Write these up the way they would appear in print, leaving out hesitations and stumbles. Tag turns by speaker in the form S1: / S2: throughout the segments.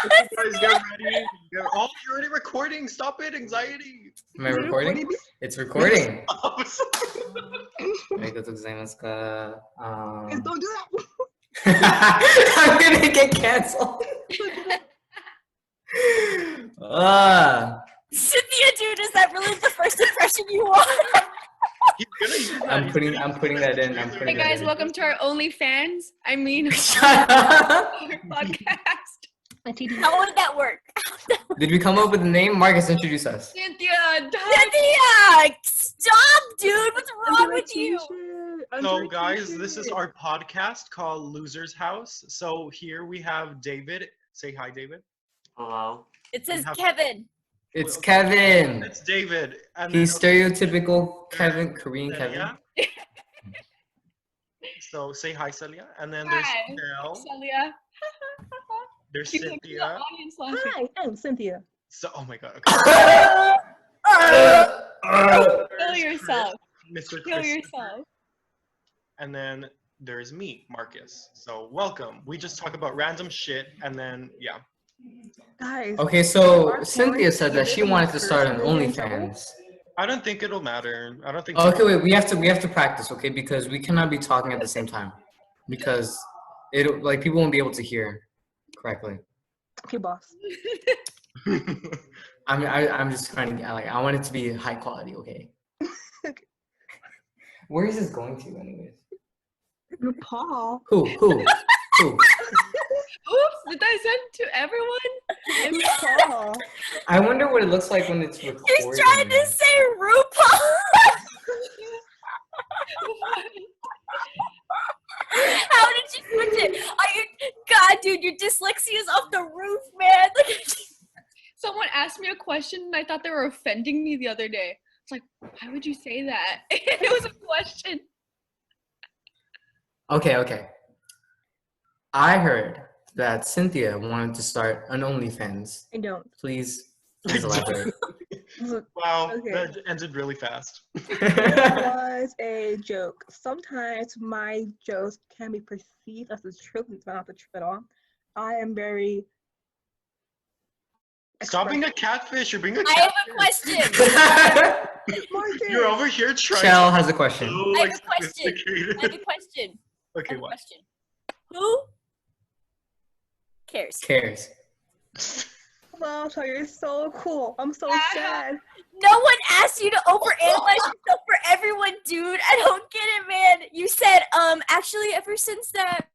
S1: Guys, get ready. You're already recording. Stop it, anxiety.
S2: Am I recording? It's recording.
S1: Oh, sorry.
S2: ありがとうございますか。
S3: Guys, don't do that.
S2: I'm gonna get canceled.
S4: Cynthia, dude, is that really the first impression you want?
S1: He's gonna use that.
S2: I'm putting that in.
S5: Hey guys, welcome to our OnlyFans. I mean,
S2: Shut up.
S5: our podcast.
S4: How would that work?
S2: Did we come up with a name? Marcus, introduce us.
S5: Cynthia,
S4: Cynthia! Stop, dude! What's wrong with you?
S1: So, guys, this is our podcast called Loser's House. So here we have David. Say hi, David.
S6: Hello.
S4: It says Kevin.
S2: It's Kevin.
S1: It's David. And
S2: He's stereotypical Kevin, Korean Kevin.
S1: Celia. So say hi, Celia. And then there's
S5: Hi.
S1: Mel.
S5: Celia.
S1: There's
S5: Keep looking at the
S1: Cynthia.
S5: audience laughing.
S3: Hi, I'm Cynthia.
S1: So, oh my god. Okay.
S5: Kill yourself.
S1: Mr.
S5: Kill
S1: Chris.
S5: yourself.
S1: And then there's me, Marcus. So welcome. We just talk about random shit and then yeah.
S3: Guys.
S2: Okay, so Cynthia said that she wanted to start an OnlyFans.
S1: I don't think it'll matter. I don't think
S2: Okay, wait, we have to practice, okay? Because we cannot be talking at the same time. Because it'll like people won't be able to hear correctly.
S3: Okay, boss.
S2: I'm just trying to I want it to be high quality, okay?
S3: Okay.
S2: Where is this going to anyways?
S3: Paul.
S2: Who?
S5: Oops, did I send to everyone?
S3: Paul.
S2: I wonder what it looks like when it's recorded.
S4: He's trying to say RuPaul. How did you switch it? God, dude, your dyslexia is off the roof, man. Look at you.
S5: Someone asked me a question and I thought they were offending me the other day. It's like, why would you say that? It was a question.
S2: Okay. I heard that Cynthia wanted to start an OnlyFans.
S3: I don't.
S2: Please elaborate.
S1: Wow,
S3: Okay.
S1: that ended really fast.
S3: It was a joke. Sometimes my jokes can be perceived as the truth. It's not the truth at all. I am very.
S1: Stop being a catfish. You're being a
S4: I have
S1: catfish.
S4: a question.
S3: Marcus.
S1: You're over here trying
S2: Chell has a question.
S1: so,
S4: I have
S1: like,
S4: a question.
S1: sophisticated.
S4: I have a question.
S1: Okay, what?
S4: Who cares?
S2: Cares.
S3: Wow, so you're so cool. I'm so sad.
S4: No one asked you to overanalyze yourself for everyone, dude. I don't get it, man. You said, actually, ever since that.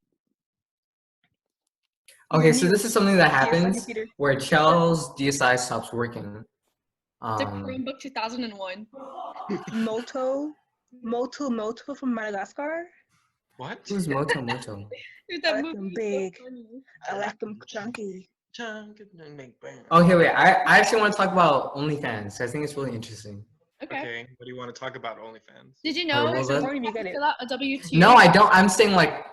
S2: Okay, so this is something that happens
S3: Peter.
S2: where Chell's DSI stops working.
S5: The Chromebook 2001.
S3: Moto from Madagascar.
S1: What?
S2: Who's Moto?
S5: Dude,
S3: I
S5: that
S3: like
S5: movie
S3: them
S5: is so
S3: big.
S5: funny.
S3: I like them chunky.
S2: Okay, wait. I actually want to talk about OnlyFans. I think it's really interesting.
S5: Okay.
S1: Okay, what do you want to talk about, OnlyFans?
S5: Did you know
S2: Or will
S5: that
S2: that-
S3: Where did you get it?
S5: fill out a W-2?
S2: No, I don't. I'm saying like,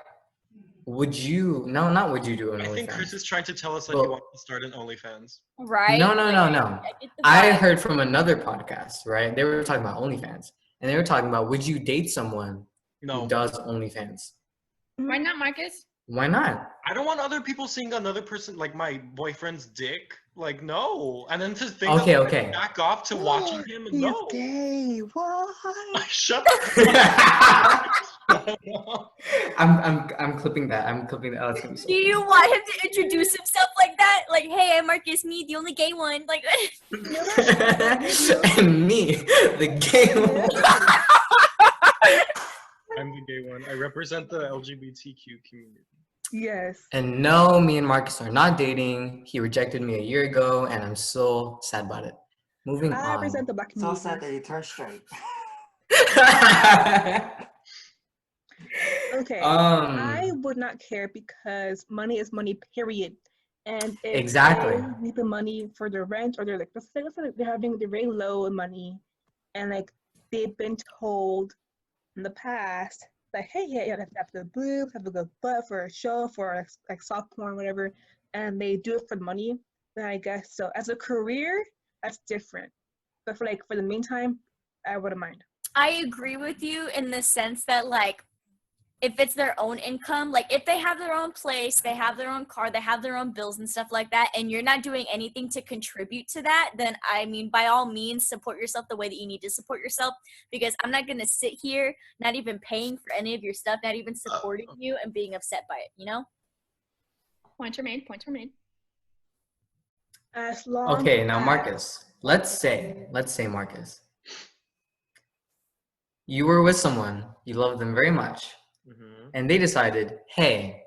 S2: would you? No, not would you do an
S1: I think Chris
S2: OnlyFans?
S1: is trying to tell us that
S2: Well-
S1: he wants to start an OnlyFans.
S4: Right?
S2: No.
S4: I get the
S2: I
S4: vibe.
S2: heard from another podcast, right? They were talking about OnlyFans, and they were talking about would you date someone
S1: No,
S2: who does OnlyFans?
S5: Why not, Marcus?
S2: Why not?
S1: I don't want other people seeing another person, like my boyfriend's dick. Like, no. And then to think
S2: Okay,
S1: of
S2: okay.
S1: back off to watching him.
S3: He's
S1: No.
S3: gay. What?
S1: Shut up.
S2: I'm clipping that. I'm clipping that. Oh, it's gonna be so
S4: Do you want him to introduce himself like that? Like, hey, I'm Marcus, me, the only gay one. Like,
S2: and me, the gay one.
S1: I'm the gay one. I represent the LGBTQ community.
S3: Yes.
S2: And no, me and Marcus are not dating. He rejected me a year ago, and I'm so sad about it. Moving
S3: I
S2: on.
S3: represent the black
S6: So
S3: community.
S6: sad that you turned straight.
S3: Okay.
S2: Um,
S3: I would not care because money is money, period. And if
S2: Exactly.
S3: they need the money for their rent or they're like, let's say they're very low in money, and like they've been told in the past like, hey, yeah, you have to have good boobs, have a good butt for a show, for like soft porn, whatever, and they do it for the money, then I guess so. As a career, that's different. But for the meantime, I wouldn't mind.
S4: I agree with you in the sense that, like, if it's their own income, like if they have their own place, they have their own car, they have their own bills and stuff like that, and you're not doing anything to contribute to that, then I mean, by all means, support yourself the way that you need to support yourself, because I'm not going to sit here not even paying for any of your stuff, not even supporting you and being upset by it, you know?
S5: Points are made. Points are made.
S3: As long
S2: Okay, now
S3: as-
S2: Marcus, let's say Marcus, you were with someone, you love them very much, and they decided, hey,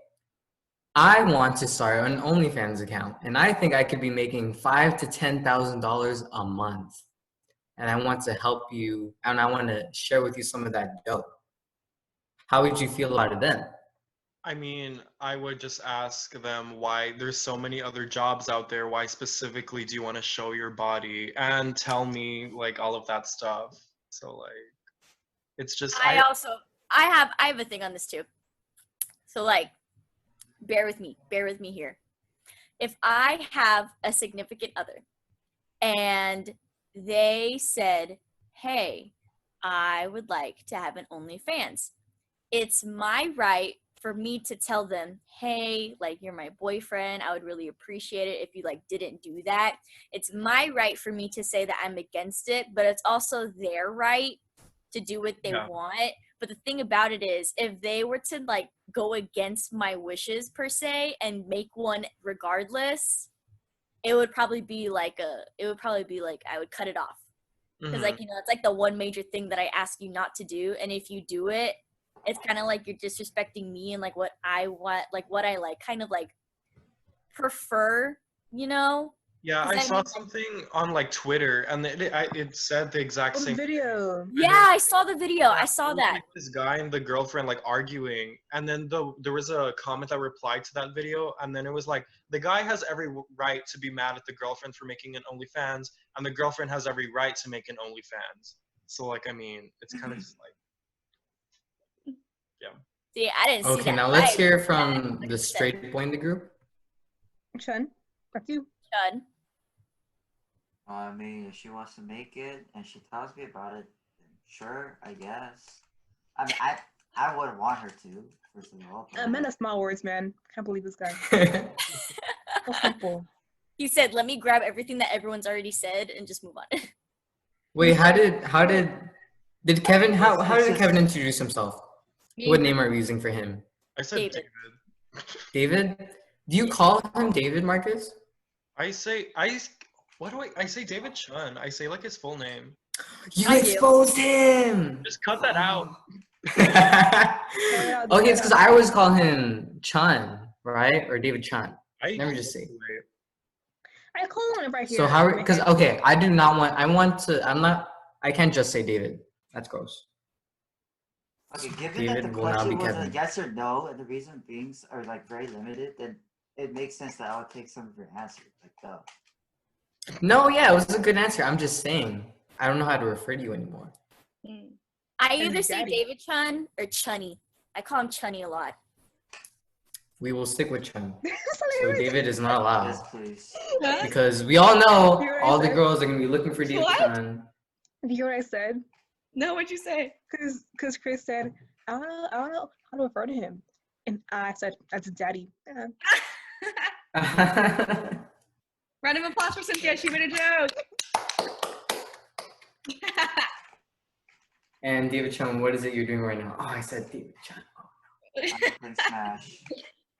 S2: I want to start an OnlyFans account, and I think I could be making $5,000 to $10,000 a month, and I want to help you, and I want to share with you some of that dough. How would you feel about it then?
S1: I mean, I would just ask them why there's so many other jobs out there. Why specifically do you want to show your body and tell me like all of that stuff? So like, it's just
S4: I have a thing on this too. So like, bear with me here. If I have a significant other and they said, hey, I would like to have an OnlyFans, it's my right for me to tell them, hey, like, you're my boyfriend, I would really appreciate it if you like didn't do that. It's my right for me to say that I'm against it, but it's also their right to do what they want. But the thing about it is, if they were to like go against my wishes per se and make one regardless, it would probably be like I would cut it off. Because like, you know, it's like the one major thing that I ask you not to do, and if you do it, it's kind of like you're disrespecting me and like what I want, like what I like kind of like prefer, you know?
S1: Yeah, I saw something on like Twitter, and it said the exact same
S3: video.
S4: Yeah, I saw the video. I saw
S1: It was,
S4: that.
S1: like, this guy and the girlfriend like arguing, and then there was a comment that replied to that video, and then it was like the guy has every right to be mad at the girlfriend for making an OnlyFans, and the girlfriend has every right to make an OnlyFans. So like, I mean, it's kind of just like, yeah.
S4: See, I didn't see that.
S2: Okay, now let's
S4: fight.
S2: hear from the straight boy in the group.
S3: Chun, that's you.
S4: Chud.
S6: I mean, if she wants to make it and she tells me about it, then sure, I guess. I mean, I wouldn't want her to, first of all.
S3: Men of small words, man. Can't believe this guy. So simple.
S4: He said, let me grab everything that everyone's already said and just move on.
S2: Wait, did Kevin Kevin introduce himself? What name are we using for him?
S1: I said
S4: David.
S2: David? Do you call him David, Marcus?
S1: I say David Chun. I say like his full name.
S2: You
S4: I do.
S2: exposed him!
S1: Just cut that out.
S2: Okay, it's because I always call him Chun, right? Or David Chun. Let me just see.
S3: I call him right here.
S2: So because okay, I can't just say David. That's gross.
S6: Okay, given
S2: David
S6: that the
S2: will now
S6: question
S2: be
S6: was a
S2: Kevin.
S6: yes or no, and the reason being are like very limited, then it makes sense that I would take some of your answers. Like, duh.
S2: No, yeah, it was a good answer. I'm just saying. I don't know how to refer to you anymore.
S4: I
S3: And
S4: either say
S3: Daddy.
S4: David Chun or Chunny. I call him Chunny a lot.
S2: We will stick with Chun. So
S3: Hilarious.
S2: David is not allowed.
S6: Yes, please.
S2: Because we all know
S3: Hear what I
S2: all the
S3: said?
S2: girls are gonna be looking for David
S5: What?
S2: Chun.
S3: Do you hear what I said?
S5: No, what'd you say?
S3: Because Chris said, I don't know how to refer to him. And I said, that's daddy. Yeah.
S5: Round of applause for Cynthia. She made a joke.
S2: And David Chun, what is it you're doing right now? Oh, I said David Chun.
S6: Prince Smash.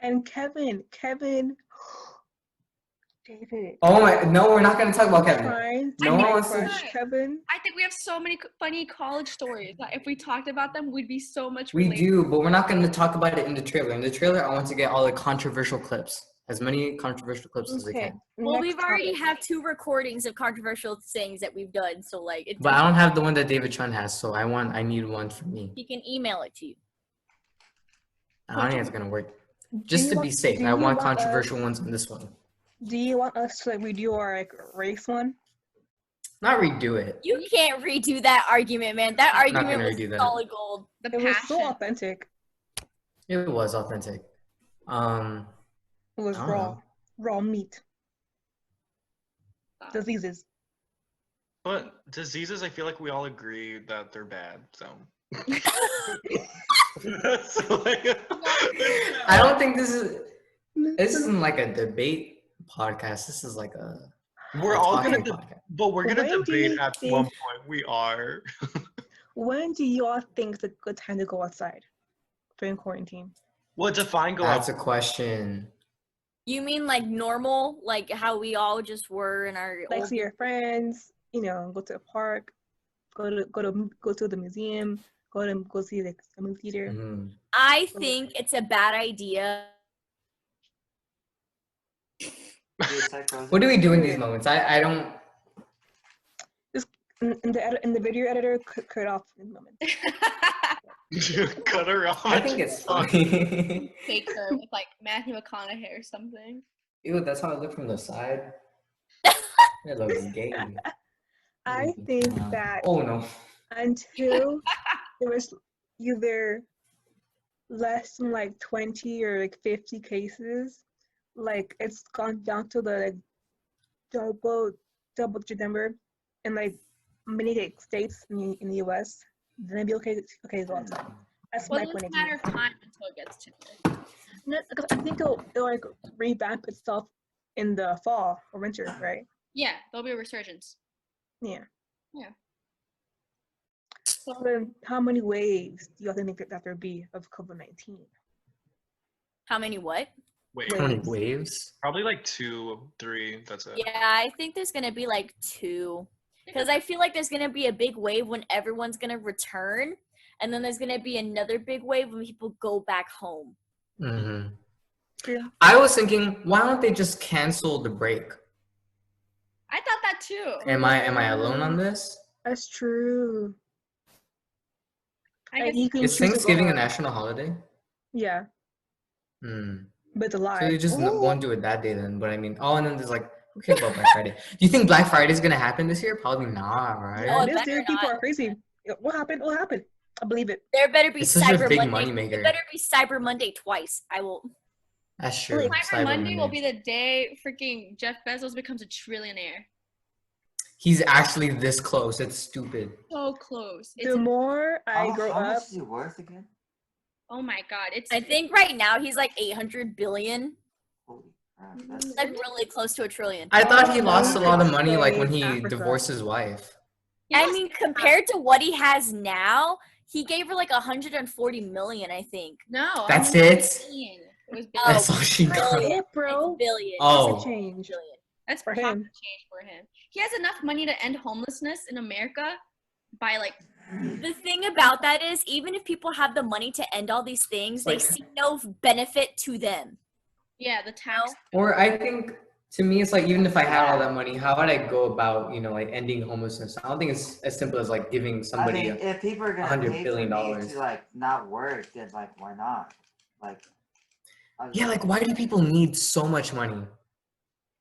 S3: And Kevin. David.
S2: Oh my, no, we're not gonna talk about Kevin.
S3: Trying to
S2: No one
S3: make
S2: wants to-
S3: crush Kevin.
S5: I think we have so many funny college stories that if we talked about them, we'd be so much
S2: We
S5: relatable.
S2: do, but we're not gonna talk about it in the trailer. In the trailer, I want to get all the controversial clips. As many controversial clips as I
S3: Okay.
S2: can.
S4: Well,
S3: next
S4: we've already
S3: topic.
S4: have 2 recordings of controversial things that we've done, so like it
S2: But I don't have the one that David Chun has, so I need one for me.
S4: he can email it to you.
S2: I don't think it's gonna work.
S3: Do
S2: Just
S3: you
S2: to
S3: want-
S2: be safe,
S3: do
S2: I
S3: you
S2: want
S3: us-
S2: controversial ones in this one.
S3: Do you want us to like redo our like race one?
S2: Not redo it.
S4: You can't redo that argument, man. That
S2: I'm not
S4: argument
S2: gonna
S4: was
S2: redo that.
S4: solid gold.
S5: The
S3: It was so
S5: passion.
S3: authentic.
S2: It was authentic.
S3: It was
S2: I don't
S3: raw.
S2: know.
S3: Raw meat.
S5: Stop.
S3: Diseases.
S1: But diseases, I feel like we all agree that they're bad. So So, like,
S2: I don't think this isn't like a debate podcast. This is like a
S1: we're all gonna,
S2: talking podcast.
S1: but we're gonna
S3: When do
S1: debate
S3: you
S1: at
S3: think-
S1: one point. We are.
S3: When do you all think it's a good time to go outside during quarantine?
S1: Well, define go
S2: That's
S1: out.
S2: a question.
S4: You mean like normal, like how we all just were in our
S3: Like
S4: old
S3: see your friends, you know, go to a park, go to the museum, go see like a movie theater.
S2: Mhm.
S4: I think it's a bad idea.
S2: What do we do in these moments? I don't.
S3: In the video editor, cut off in the moment.
S1: Cut her off.
S2: I think it's funny.
S5: Fake her with like Matthew McConaughey or something.
S2: Ew, that's how I look from the side. It looks gay.
S3: I think that
S2: Oh no.
S3: until there was either less than like 20 or like 50 cases, like it's gone down to the like double digit number in like many like, states in the US, then it'd be okay to go outside. That's
S5: Well,
S3: my
S5: it's
S3: point
S5: a
S3: of
S5: matter
S3: view.
S5: of time until it gets to there.
S3: No, because I think it'll like revamp itself in the fall or winter, right?
S5: Yeah, there'll be a resurgence.
S3: Yeah.
S5: Yeah.
S3: So then, how many waves do you all think that there'll be of COVID-19?
S4: How many what?
S1: Wait,
S2: How many
S3: Waves.
S2: waves?
S1: probably like 2, 3. That's it.
S4: Yeah, I think there's gonna be like 2. Because I feel like there's gonna be a big wave when everyone's gonna return, and then there's gonna be another big wave when people go back home.
S2: Mm-hmm.
S3: Yeah.
S2: I was thinking, why don't they just cancel the break?
S5: I thought that too.
S2: Am I alone on this?
S3: That's true.
S5: I
S3: And
S5: guess
S3: you can
S2: Is
S3: choose to go
S2: Thanksgiving a
S3: on.
S2: national holiday?
S3: Yeah,
S2: Hmm.
S3: but it's
S2: So
S3: alive.
S2: they just won't do it that day then. But I mean, oh, and then there's like, who cares about Black Friday? Do you think Black Friday is gonna happen this year? Probably not, right?
S4: No, it
S3: This
S4: better
S3: year, people
S4: not.
S3: are crazy. What happened? What happened? I believe it.
S4: There better be
S2: It's such a
S4: Cyber
S2: big
S4: Monday.
S2: moneymaker.
S4: There better be Cyber Monday twice. I will.
S2: That's true.
S3: Like,
S5: Cyber Monday will be the day freaking Jeff Bezos becomes a trillionaire.
S2: He's actually this close. It's stupid.
S5: So close.
S3: The more I grow
S6: how much
S3: up,
S6: is he worth again?
S5: Oh my god, it's
S4: I think right now he's like 800 billion.
S6: Holy crap. That's
S4: Like really close to $1 trillion.
S2: I thought he lost a lot of
S3: I'd
S2: money like when
S3: say
S2: he
S3: Africa.
S2: divorced his wife.
S4: I mean, compared to what he has now, he gave her like 140 million, I think.
S5: no.
S2: That's
S5: I mean,
S2: it?
S5: billion. It was
S4: Oh,
S5: billion.
S2: That's all she got.
S4: billion.
S3: yeah, bro,
S4: It's billion.
S2: Oh.
S3: it's a change.
S4: Billion.
S5: That's
S3: for
S5: pocket
S3: him.
S5: change for him. He has enough money to end homelessness in America by like
S4: The thing about that is, even if people have the money to end all these things, they
S2: Like-
S4: see no benefit to them.
S5: yeah, the tax.
S2: Or I think to me it's like even if I had all that money, how would I go about, like ending homelessness? I don't think it's as simple as like giving
S6: I
S2: somebody
S6: mean, if people are gonna
S2: $100
S6: pay
S2: billion
S6: for me to like not work, then like why not? Like,
S2: Yeah, like why do people need so much money?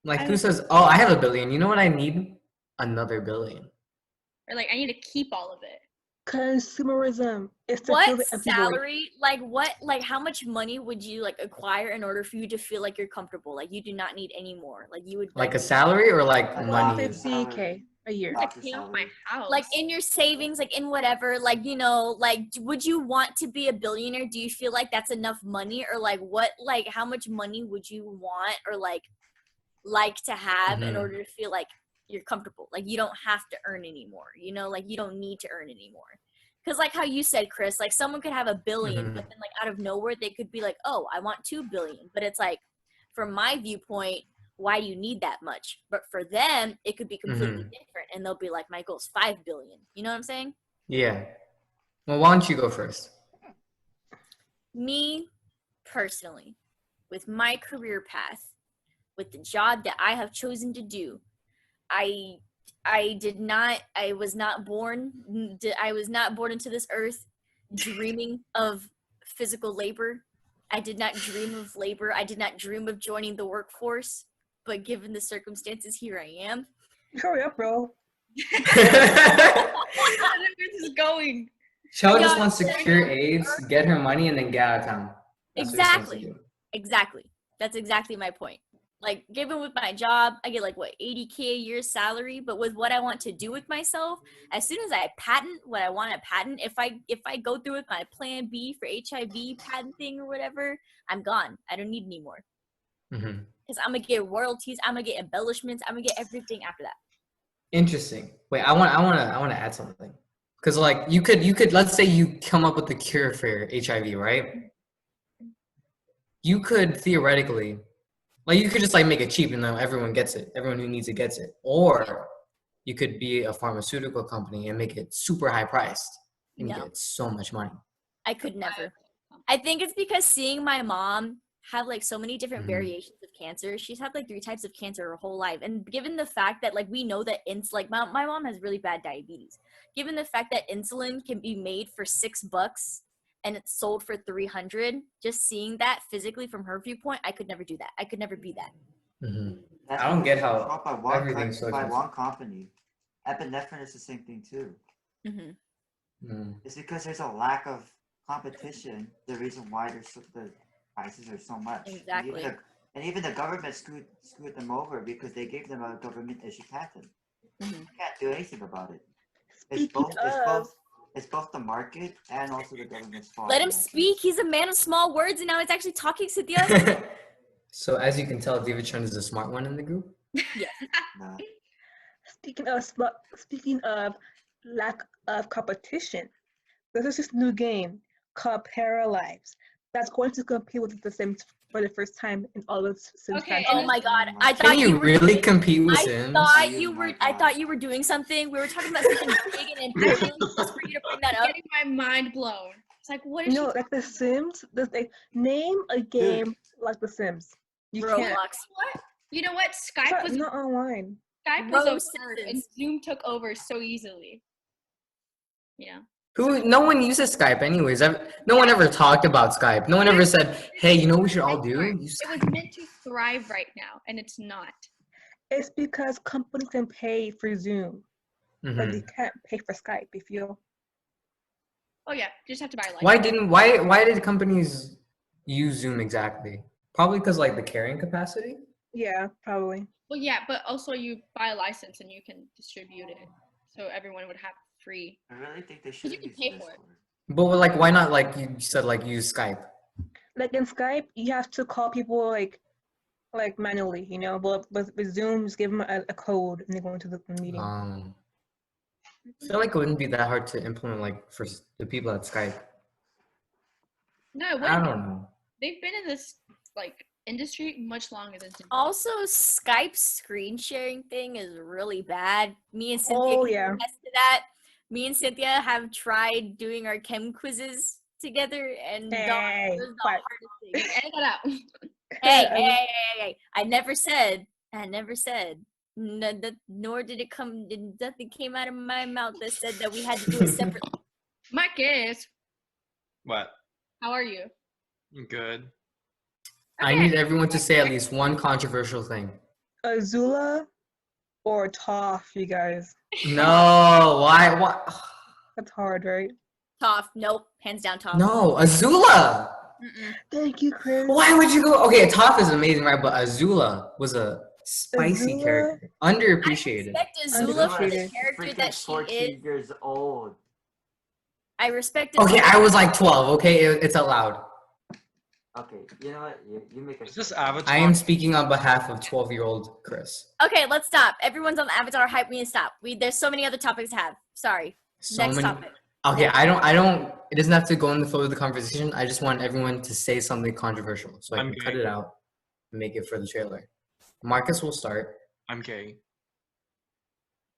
S2: Like
S5: I
S2: who
S5: don't-
S2: says, "Oh, I have $1 billion. You know what I need? Another $1 billion."
S5: Or like I need to keep all of it.
S3: Consumerism. It's to fill
S4: What
S3: the empty void.
S4: salary, how much money would you like acquire in order for you to feel like you're comfortable? Like you do not need any more. Like you would
S2: Like a salary or like
S6: Like
S2: money?
S3: 50K a year.
S5: I
S6: Doctor
S5: pay off
S6: salary.
S5: my house.
S4: like in your savings, like in whatever, like would you want to be a billionaire? Do you feel like that's enough money, or like what, like how much money would you want, or like to have in
S2: Mhm.
S4: order to feel like you're comfortable? Like you don't have to earn anymore, like you don't need to earn anymore. Because like how you said, Chris, like someone could have $1 billion,
S2: Mhm.
S4: but then like out of nowhere they could be like, oh, I want $2 billion. But it's like, from my viewpoint, why do you need that much? But for them, it could be completely different, and they'll be like, my goal's $5 billion. You know what I'm saying?
S2: Yeah. Well, why don't you go first?
S4: Me personally, with my career path, with the job that I have chosen to do, I was not born into this earth dreaming of physical labor. I did not dream of labor. I did not dream of joining the workforce. But given the circumstances, here I am.
S3: Hurry up, bro.
S5: Where this is going.
S2: Shell just
S4: Yeah,
S2: wants to cure AIDS, get her money, and then get out of town. That's what she wants to
S4: Exactly.
S2: do.
S4: Exactly. That's exactly my point. Like, given with my job, I get like what, 80K a year salary. But with what I want to do with myself, as soon as I patent what I want to patent, if I go through with my plan B for HIV patenting or whatever, I'm gone. I don't need any more. Because I'm gonna get royalties, I'm gonna get embellishments, I'm gonna get everything after that.
S2: Interesting. Wait, I want to add something. Because like you could let's say you come up with the cure for HIV, right? You could theoretically, like you could just like make it cheap and then everyone gets it. Everyone who needs it gets it. Or you could be a pharmaceutical company and make it super high priced and get so much money.
S4: I could never. I think it's because seeing my mom have like so many different variations of cancer. She's had like 3 types of cancer her whole life. And given the fact that like we know that my mom has really bad diabetes. Given the fact that insulin can be made for $6 and it's sold for $300, just seeing that physically from her viewpoint, I could never do that. I could never be that.
S2: I don't get how everything's so
S6: by one company. Epinephrine is the same thing too. It's because there's a lack of competition. The reason why the prices are so much.
S4: Exactly.
S6: And even the government screwed them over because they gave them a government issued patent. You can't do anything about it. It's both the market and also the government's fault.
S4: Let him speak. He's a man of small words, and now he's actually talking, Cynthia.
S2: So as you can tell, David Chun is the smart one in the group.
S4: Yes.
S6: No.
S3: Speaking of lack of competition, there's this new game called Paralyze that's going to compete with The Sims for the first time in all of Sims.
S5: Okay.
S4: Oh my God! I
S2: Can
S4: thought
S2: you
S4: were
S2: really
S4: doing,
S2: compete with Sims?
S4: I thought you were doing something. We were talking about something big and important just for you to bring that up.
S5: Getting my mind blown. It's like, what is
S3: like The Sims. Name a game like The Sims. You
S4: Roblox.
S3: can't.
S5: You know what? Skype was
S3: not online.
S5: Skype was over and Zoom took over so easily. Yeah.
S2: No one uses Skype anyways. No one ever talked about Skype. No one ever said, hey, you know what we should all do?
S5: It was meant to thrive right now, and it's not.
S3: It's because companies can pay for Zoom, but they can't pay for Skype, if you.
S5: Oh yeah, you just have to buy a license.
S2: Why did companies use Zoom exactly? Probably because like the carrying capacity?
S3: Yeah, probably.
S5: Well, yeah, but also you buy a license and you can distribute it, so everyone would have free.
S6: I really think they should use
S5: pay for it.
S2: But like, why not like you said like use Skype?
S3: Like in Skype, you have to call people like manually, But with Zoom, just give them a code and they go into the meeting.
S2: I feel like it wouldn't be that hard to implement like for the people at Skype.
S5: No, it wouldn't.
S2: I don't know.
S5: They've been in this like industry much longer than Zoom.
S4: Also, Skype's screen sharing thing is really bad. Me and Cynthia can attest to that. Me and Cynthia have tried doing our chem quizzes together, and it was the hardest thing.
S5: Edit that out.
S4: Hey! I never said. Nor did it come. Nothing came out of my mouth that said that we had to do it separately.
S5: Marcus.
S1: What?
S5: How are you?
S1: Good.
S2: I need everyone to say at least one controversial thing.
S3: Azula or Toph, you guys?
S2: No, why? What?
S3: That's hard, right?
S4: Toph, nope, hands down Toph.
S2: No, Azula.
S3: Thank you, Chris.
S2: Why would you go? Okay, Toph is amazing, right? But Azula was a spicy character, underappreciated.
S4: I respect Azula for the character that she
S6: 14
S4: is.
S6: years old.
S4: I respect.
S2: Okay, I was like 12. Okay, it's allowed.
S6: Okay, you know what? You make a.
S1: Is this Avatar?
S2: I am speaking on behalf of 12-year-old Chris.
S4: Okay, let's stop. Everyone's on the Avatar hype. We need to stop. There's so many other topics to have. Sorry. Next topic.
S2: Okay, I don't. It doesn't have to go in the flow of the conversation. I just want everyone to say something controversial, so I can cut it out and make it for the trailer. Marcus will start.
S1: I'm gay.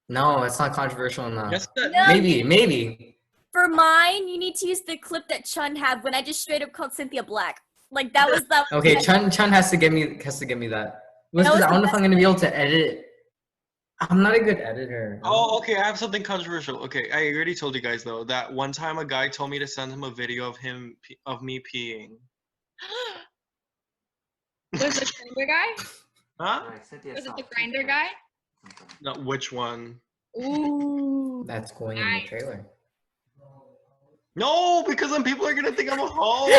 S2: No, it's not controversial enough.
S1: Yes,
S2: Maybe.
S4: For mine, you need to use the clip that Chun had when I just straight up called Cynthia black. Like that was the.
S2: Okay, Chun has to give me that. Because I don't know if I'm gonna be able to edit it. I'm not a good editor.
S1: Oh, okay. I have something controversial. Okay, I already told you guys though that one time a guy told me to send him a video of me peeing.
S5: Was it the grinder guy?
S1: Huh?
S5: Was it the grinder guy?
S1: No, which one?
S5: Ooh.
S2: That's going in the trailer.
S1: No, because then people are gonna think I'm a hoe.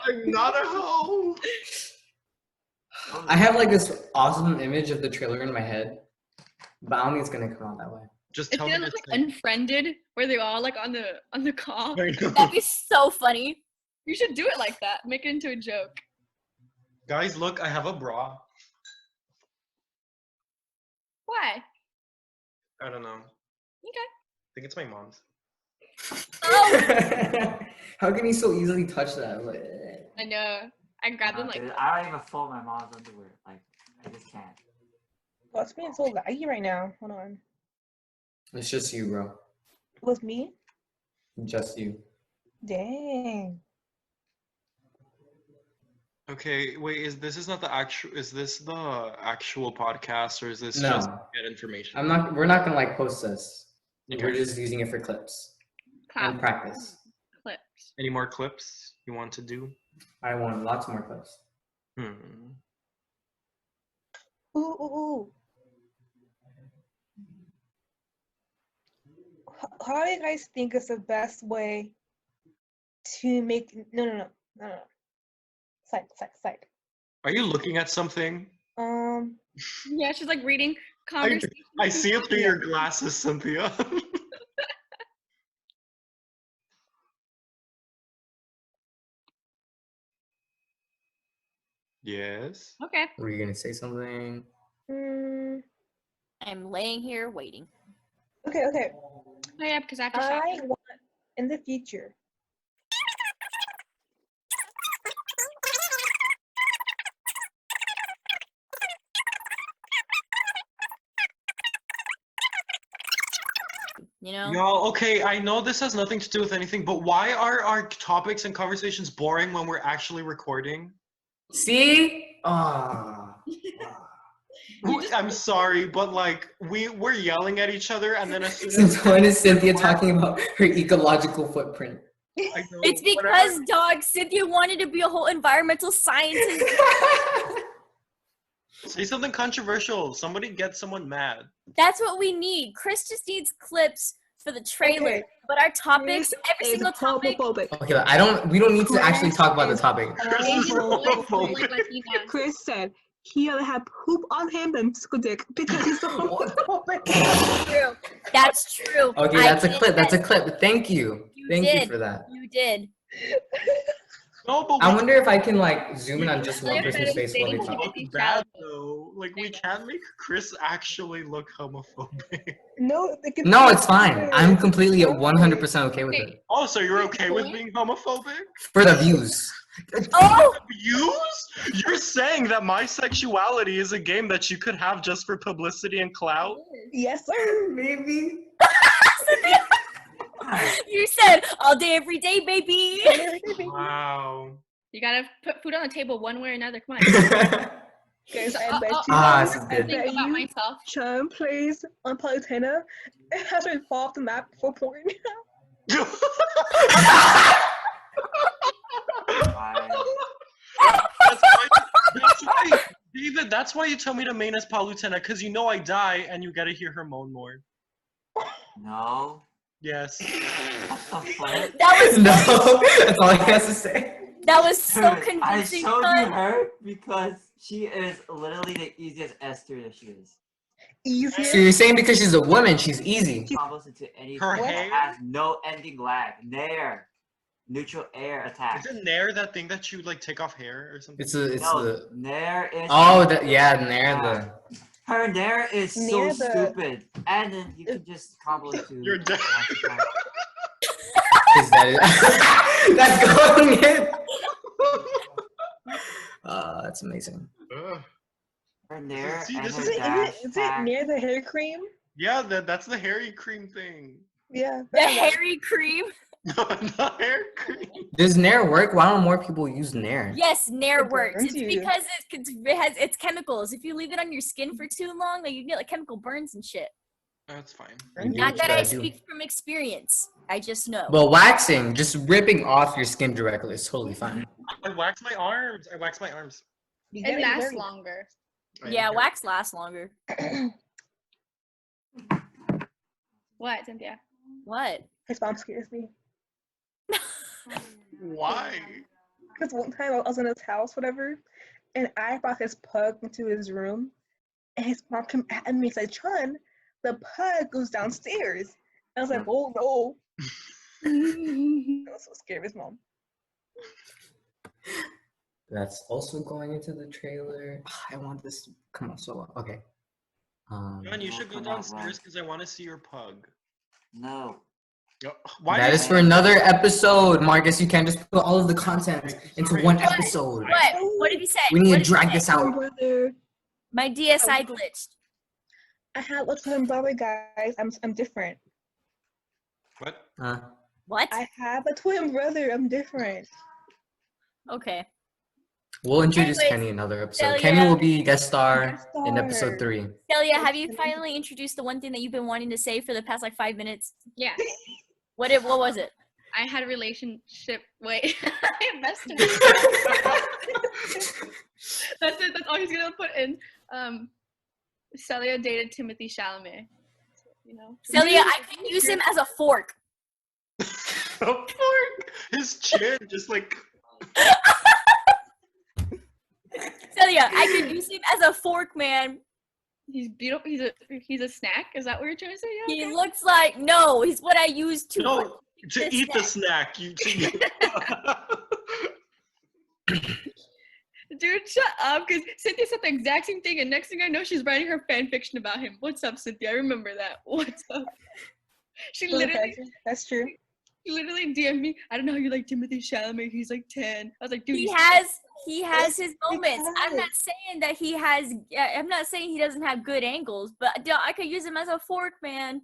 S1: I'm not a hoe.
S2: I have like this awesome image of the trailer in my head, but I don't think it's gonna come out that way.
S1: Just
S5: It's
S1: tell me
S5: gonna
S1: to
S5: look like Unfriended, where they're all like on the call.
S4: That'd be so funny.
S5: You should do it like that. Make it into a joke.
S1: Guys, look, I have a bra.
S5: Why?
S1: I don't know.
S5: Okay.
S1: I think it's my mom's.
S4: Oh,
S2: How can you so easily touch that? Like,
S5: I know. I grabbed them like.
S6: Dude, I don't even fold my mom's underwear. Like, I just can't.
S3: Oh, it's being so laggy right now. Hold on.
S2: it's just you, bro.
S3: With me?
S2: Just you.
S3: Dang.
S1: Okay, wait, is this not the actual podcast, or is this
S2: No.
S1: just to get information?
S2: We're not gonna like post this.
S1: Okay.
S2: We're just using it for clips
S5: Clap.
S2: and practice.
S5: Clips.
S1: Any more clips you want to do?
S2: I want lots more clips.
S3: Ooh. How do you guys think is the best way to make no. Psych.
S1: Are you looking at something?
S5: Yeah, she's like reading
S1: I
S5: conversation.
S1: see it through your glasses, Cynthia. Yes.
S5: Okay.
S2: Were you gonna say something?
S4: I'm laying here waiting.
S3: Okay.
S5: Oh yeah, because I have to shop.
S3: I want in the future.
S4: You know?
S1: Y'all, okay, I know this has nothing to do with anything, but why are our topics and conversations boring when we're actually recording?
S2: See?
S1: I'm sorry, but like we're yelling at each other, and then as soon
S2: Since
S1: as
S2: when is Cynthia talking about her ecological footprint?
S1: I know,
S4: It's because, dog, Cynthia wanted to be a whole environmental scientist.
S1: say something controversial. Somebody get someone mad.
S4: That's what we need. Chris just needs clips for the trailer.
S3: Okay.
S4: But our topics,
S3: Chris
S4: every
S3: is
S4: single topic.
S3: homophobic.
S2: Okay, we don't need to actually talk about the
S3: Chris
S2: topic.
S1: Chris is homophobic.
S5: Latina.
S3: Chris said he'll have poop on him and suck a dick because he's so homophobic.
S4: True. That's true.
S2: Okay,
S4: I
S2: that's a
S4: did
S2: clip. That's a
S4: that.
S2: clip. Thank you. Thank you for that.
S4: You did.
S1: No, but
S2: I wonder if I can like zoom in on just one
S5: They're
S2: person's face while they
S5: better
S2: talk.
S5: than
S1: look bad though. Like we can't make Chris actually look homophobic.
S3: No,
S2: No, it's fine. I'm completely 100% okay with it.
S1: Oh, so you're okay with being homophobic?
S2: For the views.
S4: Oh!
S1: Views? You're saying that my sexuality is a game that you could have just for publicity and clout?
S3: Yes, sir.
S2: Maybe.
S4: You said all day, every day, baby.
S1: Wow.
S5: You gotta put food on the table one way or another. Come on.
S3: Guys,
S5: So,
S3: I bet you.
S2: this is
S5: I
S2: good.
S5: think about myself.
S3: Chum plays on Palutena. It has to fall off the map for porn.
S1: That's why, David, that's why you tell me to main as Palutena, because you know I die and you gotta hear her moan more.
S6: No.
S1: Yes.
S6: What the fuck?
S4: That was
S2: No, that's all he has to say.
S4: that was so
S6: Dude,
S4: convincing.
S6: I showed
S4: son.
S6: you her because she is literally the easiest Esther that she is.
S3: Easier.
S2: So you're saying because she's a woman, she's easy.
S6: Combos into anything
S1: Her
S6: that
S1: hair?
S6: has no ending lag. Nair. Neutral air attack.
S1: Isn't Nair that thing that you like take off hair or something?
S2: It's
S6: No,
S2: the
S6: Nair is.
S2: oh there
S6: Her Nair is so
S3: Nair the-
S6: stupid. And then you can just combo into.
S1: You're dead.
S2: is that that's going in. That's amazing.
S1: Ugh.
S6: Her Nair
S1: See,
S6: and
S1: this
S6: her
S3: Is it,
S6: dash
S3: is it
S6: attack.
S3: near the hair cream?
S1: Yeah, that's the hairy cream thing.
S3: Yeah.
S4: The hairy cream.
S1: The hair cream.
S2: Does Nair work? Why don't more people use Nair?
S4: Yes, Nair
S3: It
S4: works.
S3: burns
S4: It's
S3: you.
S4: because it has its chemicals. If you leave it on your skin for too long, like you get like chemical burns and shit.
S1: That's fine.
S2: You do
S4: Not
S2: what
S4: that
S2: you
S4: I
S2: gotta do.
S4: speak from experience. I just know.
S2: But waxing, just ripping off your skin directly is totally fine.
S1: I wax my arms.
S3: You
S5: It
S3: gotta
S5: lasts
S3: worry.
S5: longer.
S4: Yeah, wax lasts longer.
S5: What, Cynthia?
S4: What?
S3: His mom scares me.
S1: Why?
S3: Because one time I was in his house, whatever, and I brought his pug into his room, and his mom came at me and said, Chun, the pug goes downstairs. I was like, oh no. I was so scared of his mom.
S2: That's also going into the trailer. I want this to come out so long. Okay.
S1: John, you should go downstairs because I want to see your pug.
S6: No.
S1: Why
S2: that is for another episode, Marcus. You can't just put all of the content into one episode.
S4: What did he say?
S2: We need to drag this out.
S3: Brother.
S4: My DSI glitched.
S3: I have a twin brother, guys. I'm different.
S1: What?
S4: What?
S3: I have a twin brother. I'm different.
S4: Okay.
S2: We'll introduce Kenny in another episode. Kenny will be guest star in episode 3.
S4: Celia, have you finally introduced the one thing that you've been wanting to say for the past like 5 minutes?
S5: Yeah.
S4: What was it?
S5: I had a relationship. Wait, I messed up. That's it. That's all he's gonna put in. Celia dated Timothy Chalamet. You know.
S4: Celia, I can use him as a fork.
S1: A fork? His chin just like.
S4: Celia, I can use him as a fork, man.
S5: He's beautiful. He's a snack. Is that what you're trying to say? Yeah,
S4: he looks like he's what I use to
S1: eat the snack.
S5: Dude, shut up, because Cynthia said the exact same thing, and next thing I know, she's writing her fan fiction about him. What's up, Cynthia? I remember that. What's up? She literally.
S3: That's true.
S5: She literally DM'd me. I don't know how you like Timothy Chalamet. He's like 10. I was like, dude.
S4: He has his moments. I'm not saying that he has. I'm not saying he doesn't have good angles, but I could use him as a fork, man.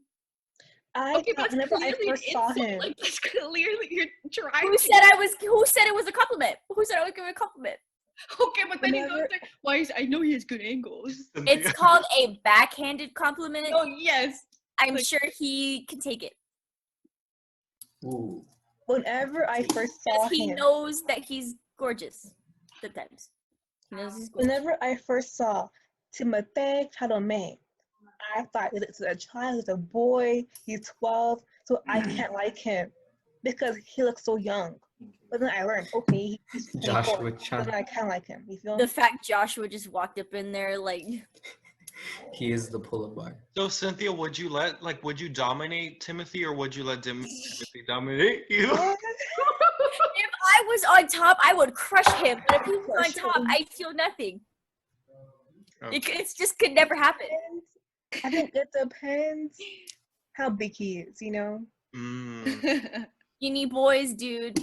S5: Okay, but
S3: whenever I first saw him,
S5: like, that's clearly you're trying.
S4: Who said it was a compliment? Who said I was giving a compliment?
S5: Okay, but then he goes like, "Why? I know he has good angles."
S4: It's called a backhanded compliment.
S5: Oh yes,
S4: I'm sure he can take it.
S2: Ooh.
S3: Whenever I first saw him,
S4: he knows that he's gorgeous. Sometimes he knows he's gorgeous.
S3: Whenever I first saw Timothée Chalamet, I thought it's a child, it's a boy, he's 12, so I can't like him because he looks so young. But then I learned, okay, he's 24, so then I can't like him. You feel?
S4: The fact Joshua just walked up in there like
S2: he is the pull-up bar.
S1: So Cynthia, would you dominate Timothy, or would you let Timothy dominate you?
S4: If I was on top, I would crush him. But if he was on top, I feel nothing. Okay. It just could never happen.
S3: I think it depends how big he is, you know?
S4: Skinny boys, dude.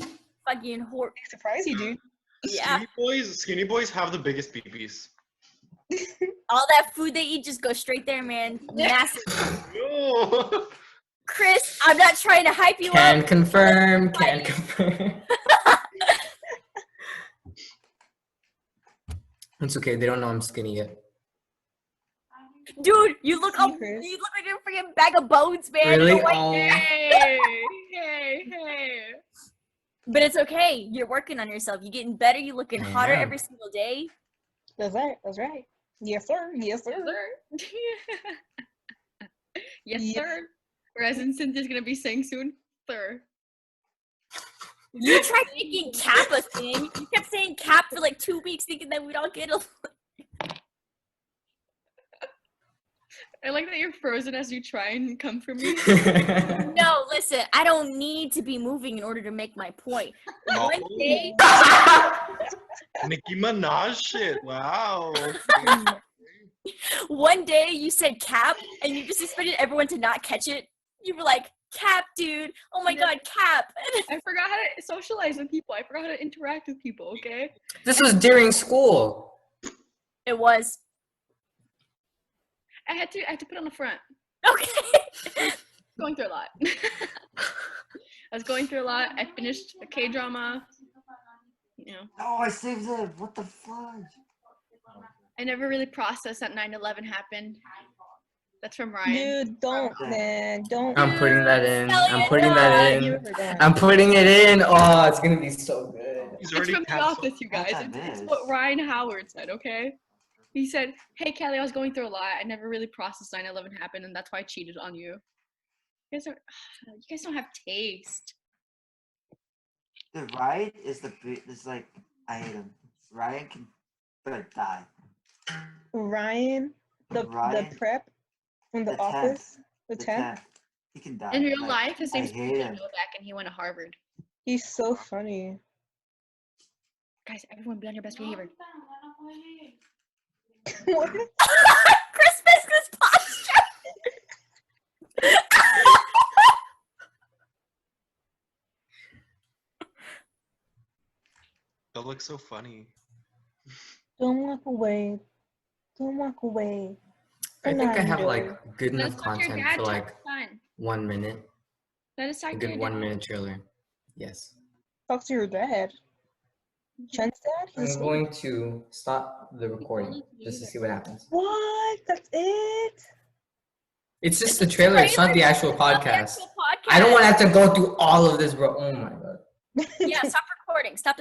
S4: Fucking whore.
S3: Surprise you, dude.
S4: Yeah.
S1: Skinny boys have the biggest BBs.
S4: All that food they eat just goes straight there, man. Massive. Chris, I'm not trying to hype you up.
S2: Can confirm. It's okay. They don't know I'm skinny yet.
S4: Dude, you look like a freaking bag of bones, man.
S2: Really?
S5: Hey.
S4: But it's okay. You're working on yourself. You're getting better. You're looking hotter every single day.
S3: That's right. Yes, sir. Yes,
S5: sir. Whereas in Cynthia's gonna be saying soon, sir.
S4: You tried making Cap a thing. You kept saying Cap for like 2 weeks, thinking that we'd all get a.
S5: I like that you're frozen as you try and come for me.
S4: No, listen, I don't need to be moving in order to make my point. One day.
S1: Nicki Minaj shit. Wow.
S4: One day you said Cap, and you just expected everyone to not catch it. You were like, Cap, dude. Oh my God, Cap.
S5: I forgot how to socialize with people. I forgot how to interact with people, okay?
S2: This was during school.
S4: It was.
S5: I had to put on the front.
S4: Okay.
S5: Going through a lot. I was going through a lot. I finished a K-drama. You know.
S6: Oh, I saved it. What the fuck?
S5: I never really processed that 9/11 happened. That's from Ryan.
S3: Dude, don't, man. Don't.
S2: I'm putting that in. I'm putting it in. Oh, it's going to be so good.
S5: It's from The Office, you guys. It's what Ryan Howard said, okay? He said, hey, Kelly, I was going through a lot. I never really processed 9/11 happened, and that's why I cheated on you. You guys don't have taste.
S6: Dude, Ryan is like, I hate him. Ryan can gonna die.
S3: Ryan, the prep in the office, the 10th.
S6: He can die.
S5: In real life, his name's
S6: hate him.
S5: Novak, and he went to Harvard.
S3: He's so funny.
S5: Guys, everyone be on your best behavior.
S3: What?
S4: Christmas posture.
S1: That looks so funny.
S3: Don't walk away. Don't walk away.
S2: I think I have like good enough content for like 1 minute.
S5: That is
S2: a good 1 minute trailer. Yes.
S3: Talk to your dad. Chen's dad?
S2: I'm going to stop the recording just to see what happens.
S3: What? That's it?
S2: It's just the trailer. It's not the actual podcast. I don't want to have to go through all of this, bro. Oh my god.
S4: Yeah, stop recording. Stop.